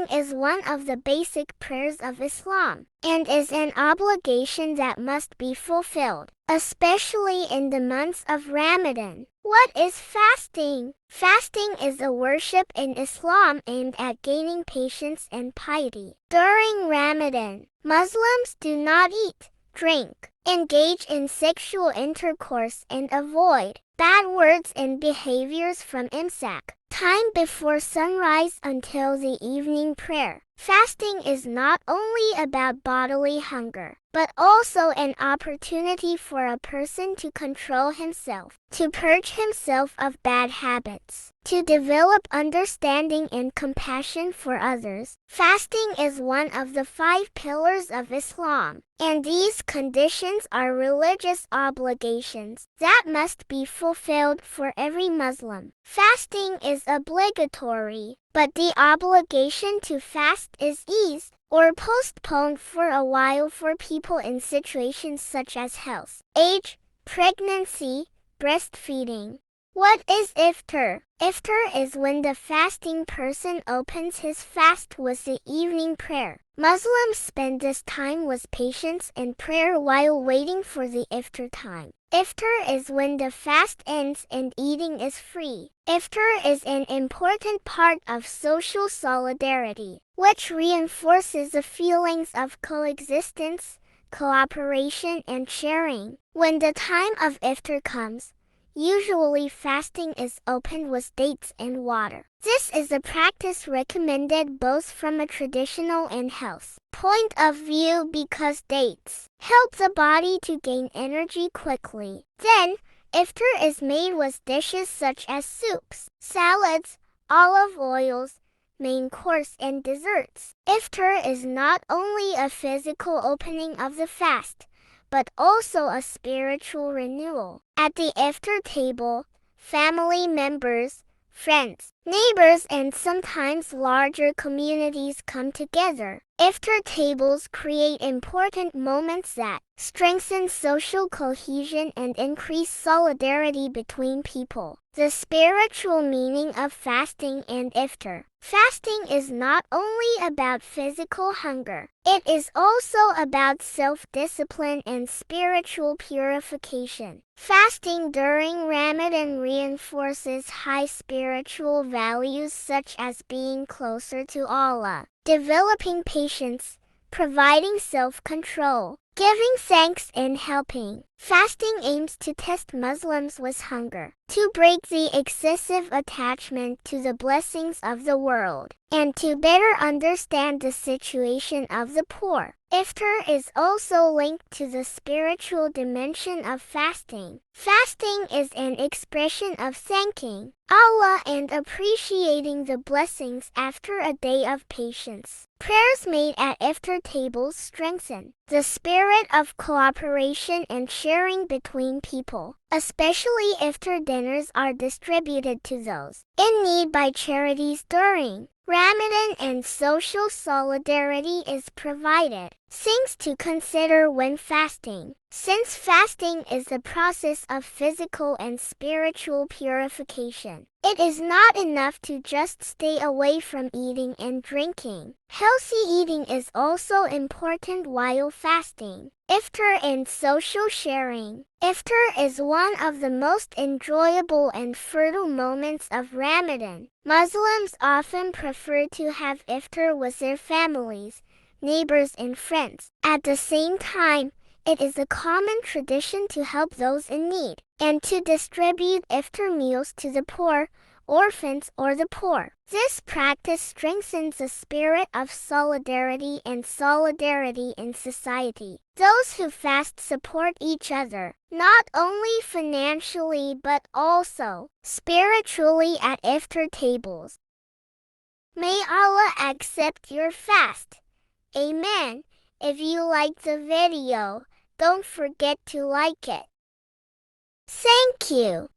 Fasting is one of the basic prayers of Islam, and is an obligation that must be fulfilled, especially in the months of Ramadan. What is fasting? Fasting is a worship in Islam aimed at gaining patience and piety. During Ramadan, Muslims do not eat, drink, engage in sexual intercourse, and avoid bad words and behaviors from imsak, time before sunrise, until the evening prayer. Fasting is not only about bodily hunger, but also an opportunity for a person to control himself, to purge himself of bad habits, to develop understanding and compassion for others. Fasting is one of the 5 pillars of Islam, and these conditions are religious obligations that must be fulfilled for every Muslim. Fasting is obligatory, but the obligation to fast is eased or postponed for a while for people in situations such as health, age, pregnancy, breastfeeding. What is iftar? Iftar is when the fasting person opens his fast with the evening prayer. Muslims spend this time with patience and prayer while waiting for the iftar time. Iftar is when the fast ends and eating is free. Iftar is an important part of social solidarity, which reinforces the feelings of coexistence, cooperation, and sharing. When the time of iftar comes, usually fasting is opened with dates and water. This is a practice recommended both from a traditional and health point of view because dates help the body to gain energy quickly. Then, iftar is made with dishes such as soups, salads, olive oils, main course, and desserts. Iftar is not only a physical opening of the fast, but also a spiritual renewal. At the iftar table, family members, friends, neighbors, and sometimes larger communities come together. Iftar tables create important moments that strengthen social cohesion and increase solidarity between people. The spiritual meaning of fasting and iftar. Fasting is not only about physical hunger, it is also about self-discipline and spiritual purification. Fasting during Ramadan reinforces high spiritual values such as being closer to Allah, developing patience, providing self-control, giving thanks, and helping. Fasting aims to test Muslims with hunger, to break the excessive attachment to the blessings of the world, and to better understand the situation of the poor. Iftar is also linked to the spiritual dimension of fasting. Fasting is an expression of thanking Allah and appreciating the blessings after a day of patience. Prayers made at iftar tables strengthen the spirit of cooperation and sharing between people, especially iftar dinners are distributed to those in need by charities during Ramadan, and social solidarity is provided. Things to consider when fasting. Since fasting is a process of physical and spiritual purification, it is not enough to just stay away from eating and drinking. Healthy eating is also important while fasting. Iftar and social sharing. Iftar is one of the most enjoyable and fertile moments of Ramadan. Muslims often prefer to have iftar with their families, neighbors, and friends. At the same time, it is a common tradition to help those in need, and to distribute iftar meals to the poor, orphans, or the poor. This practice strengthens the spirit of solidarity and solidarity in society. Those who fast support each other, not only financially but also spiritually at iftar tables. May Allah accept your fast. Amen. If you liked the video, don't forget to like it. Thank you.